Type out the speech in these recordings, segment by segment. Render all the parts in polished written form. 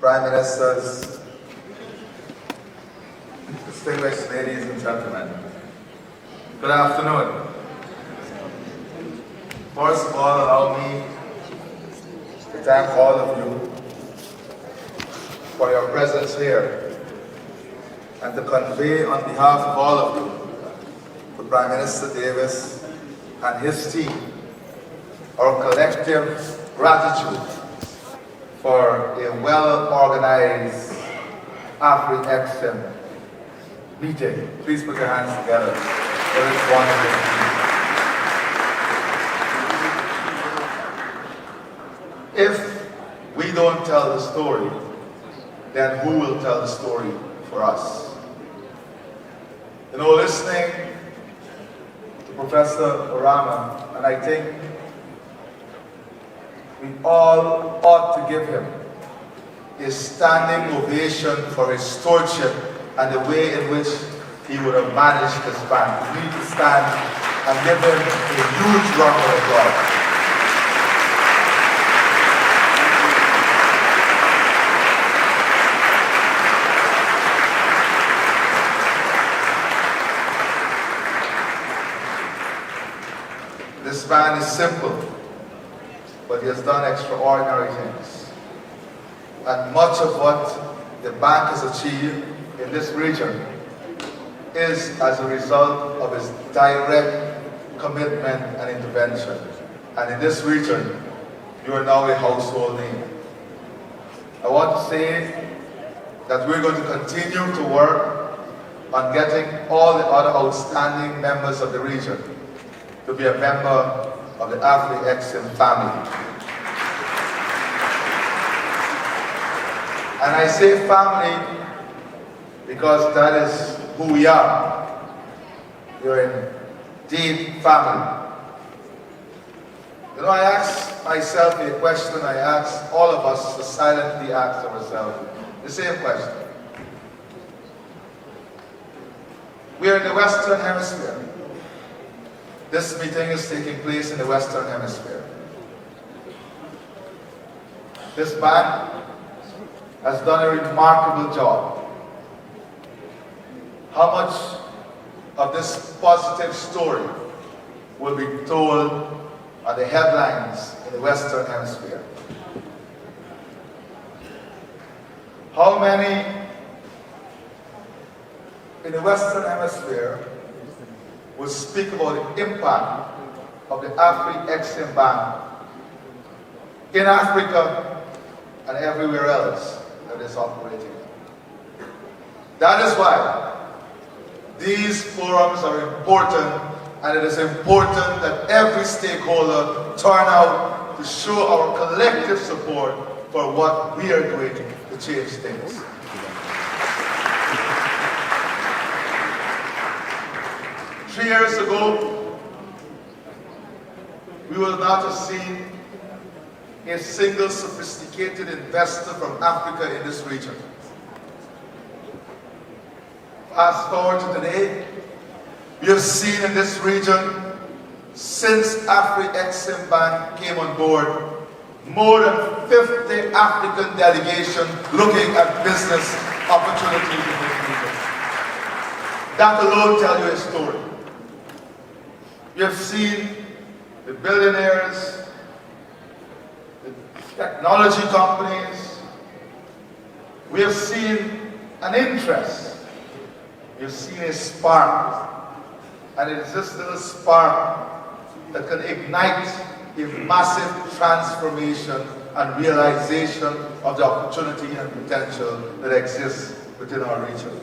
Prime Ministers, distinguished ladies and gentlemen, good afternoon. First of all, allow me to thank all of you for your presence here and to convey on behalf of all of you to Prime Minister Davis and his team our collective gratitude for a well-organized Afreximbank meeting. Please put your hands together for this wonderful meeting. If we don't tell the story, then who will tell the story for us? You know, listening to Professor Irfaan, and I think we all ought to give him a standing ovation for his stewardship and the way in which he would have managed this bank. We need to stand and give him a huge round of applause. This man is simple, but he has done extraordinary things. And much of what the bank has achieved in this region is as a result of his direct commitment and intervention. And in this region, you are now a household name. I want to say that we're going to continue to work on getting all the other outstanding members of the region to be a member of the Afreximbank family. And I say family because that is who we are. We're indeed family. You know, I ask myself a question, I ask all of us to silently ask ourselves the same question. We are in the Western Hemisphere. This meeting is taking place in the Western Hemisphere. This bank has done a remarkable job. How much of this positive story will be told on the headlines in the Western Hemisphere? How many in the Western Hemisphere will speak about the impact of the Afreximbank in Africa and everywhere else that is operating? That is why these forums are important, and it is important that every stakeholder turn out to show our collective support for what we are doing to change things. Three years ago, we would not have seen a single sophisticated investor from Africa in this region. Fast forward to today, we have seen in this region, since Afreximbank came on board, more than 50 African delegations looking at business opportunities in this region. That alone tells you a story. We have seen the billionaires, the technology companies. We have seen an interest. We have seen a spark. And it is this little spark that can ignite a massive transformation and realization of the opportunity and potential that exists within our region.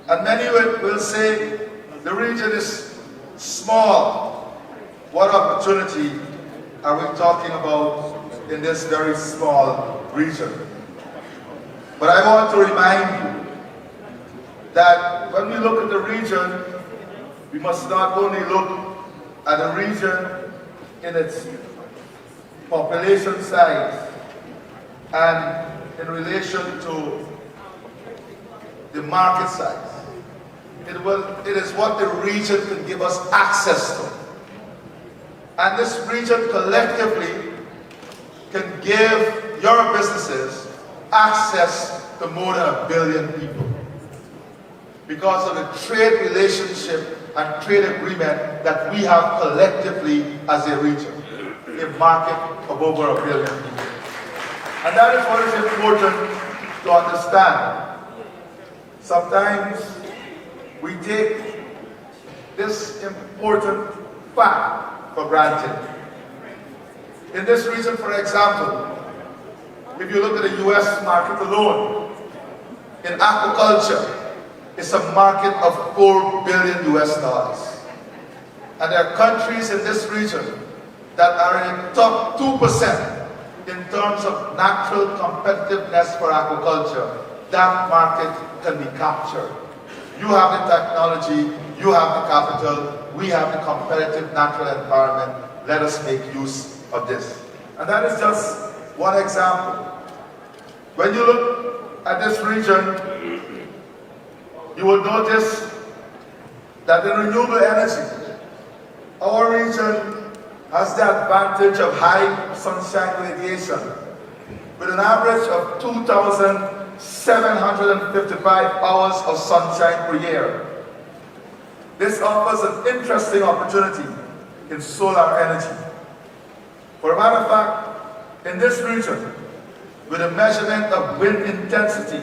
And many will say the region is small. What opportunity are we talking about in this very small region? But I want to remind you that when we look at the region, we must not only look at the region in its population size and in relation to the market size. It is what the region can give us access to. And this region collectively can give your businesses access to more than 1 billion people because of the trade relationship and trade agreement that we have collectively as a region, a market of over 1 billion people. And that is what is important to understand. Sometimes we take this important fact for granted. In this region, for example, if you look at the US market alone, in aquaculture, it's a market of $4 billion US. And there are countries in this region that are in the top 2% in terms of natural competitiveness for aquaculture. That market can be captured. You have the technology, you have the capital, we have the competitive natural environment. Let us make use of this. And that is just one example. When you look at this region, you will notice that in renewable energy, our region has the advantage of high sunshine radiation with an average of 2,755 hours of sunshine per year. This offers an interesting opportunity in solar energy. For a matter of fact, in this region, with a measurement of wind intensity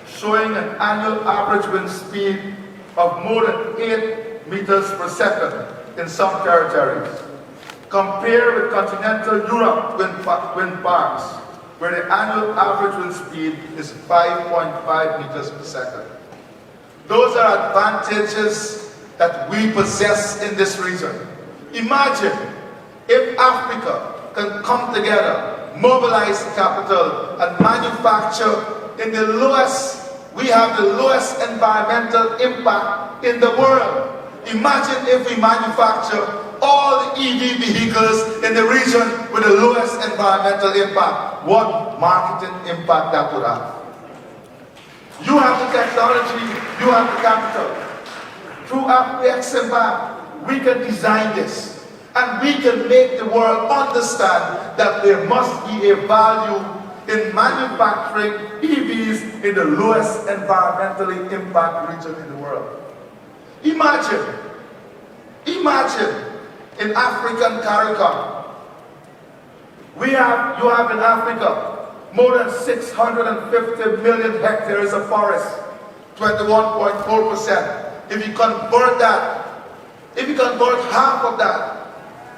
showing an annual average wind speed of more than 8 meters per second in some territories. Compare with continental Europe wind parks, where the annual average wind speed is 5.5 meters per second. Those are advantages that we possess in this region. Imagine if Africa can come together, mobilize capital, and manufacture in the lowest, we have the lowest environmental impact in the world. Imagine if we manufacture all the EV vehicles in the region with the lowest environmental impact. What marketing impact that would have. You have the technology, you have the capital. Through Afreximbank, we can design this. And we can make the world understand that there must be a value in manufacturing EVs in the lowest environmentally impact region in the world. Imagine in African CARICOM, you have in Africa more than 650 million hectares of forest, 21.4%. If you convert half of that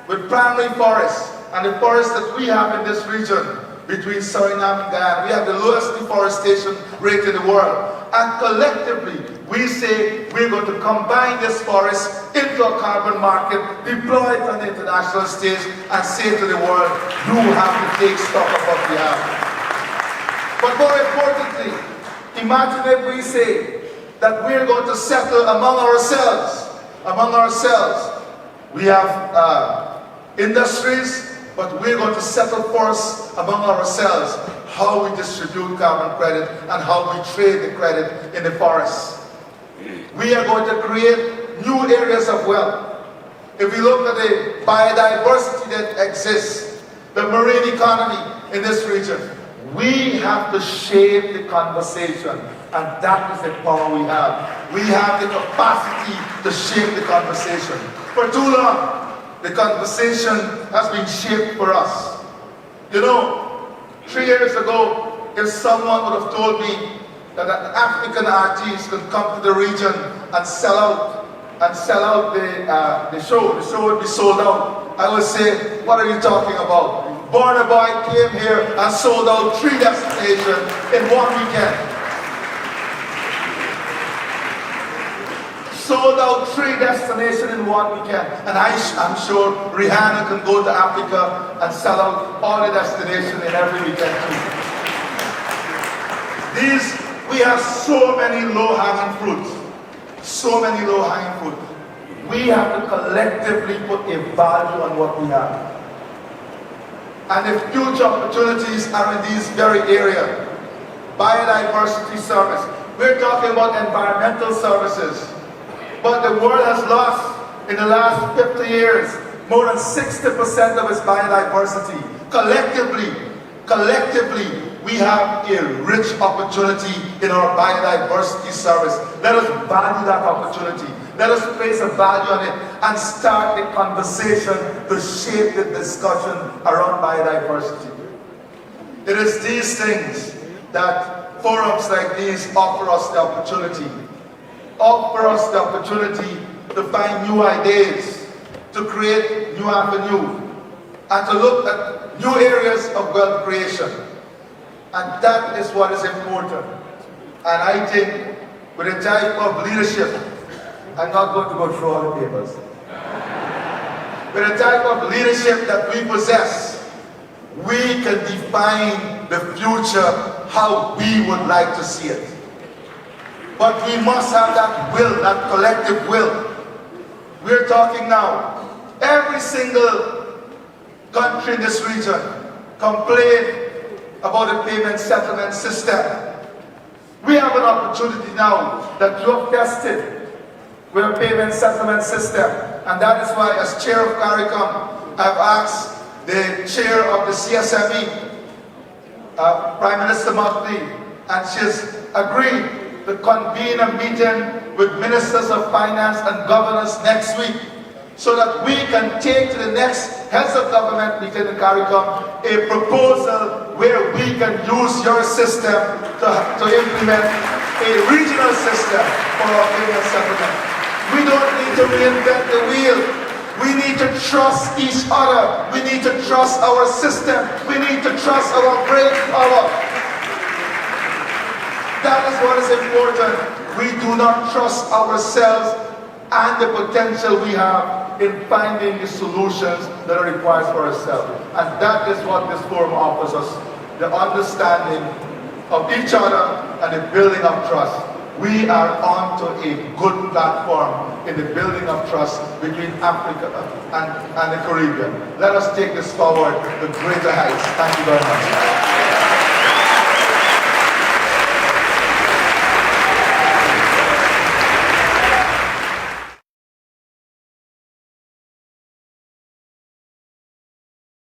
with primary forests and the forests that we have in this region between Suriname and Guyana, we have the lowest deforestation rate in the world. And collectively, we say we're going to combine this forest into a carbon market, deploy it on the international stage, and say to the world, you have to take stock of what we have. But more importantly, imagine if we say that we're going to settle among ourselves. We have industries, but we're going to settle first among ourselves how we distribute carbon credit and how we trade the credit in the forests. We are going to create new areas of wealth. If we look at the biodiversity that exists, the marine economy in this region, we have to shape the conversation, and that is the power we have. We have the capacity to shape the conversation. For too long, the conversation has been shaped for us. You know, 3 years ago, if someone would have told me that an African artist could come to the region and sell out the show would be sold out, I would say, what are you talking about? Border Boy came here and sold out 3 destinations in one weekend. Sold out 3 destinations in one weekend. And I'm sure Rihanna can go to Africa and sell out all the destinations in every weekend too. We have so many low-hanging fruits. We have to collectively put a value on what we have. And the future opportunities are in these very areas. Biodiversity service. We're talking about environmental services. But the world has lost, in the last 50 years, more than 60% of its biodiversity. Collectively, we we have a rich opportunity in our biodiversity service. Let us value that opportunity. Let us place a value on it and start a conversation to shape the discussion around biodiversity. It is these things that forums like these offer us the opportunity. Offer us the opportunity to find new ideas, to create new avenues, and to look at new areas of wealth creation. And that is what is important. And I think with the type of leadership, I'm not going to go through all the papers. With the type of leadership that we possess, we can define the future how we would like to see it. But we must have that will, that collective will. We're talking now, every single country in this region complain about the payment settlement system. We have an opportunity now that you have tested with a payment settlement system. And that is why, as chair of CARICOM, I've asked the chair of the CSME, Prime Minister Motley, and she's agreed to convene a meeting with ministers of finance and governors next week, so that we can take to the next heads of government meeting in CARICOM a proposal where we can use your system to implement a regional system for our payment settlement. We don't need to reinvent the wheel. We need to trust each other. We need to trust our system. We need to trust our brain power. That is what is important. We do not trust ourselves and the potential we have in finding the solutions that are required for ourselves. And that is what this forum offers us, the understanding of each other and the building of trust. We are onto a good platform in the building of trust between Africa and the Caribbean. Let us take this forward to greater heights. Thank you very much.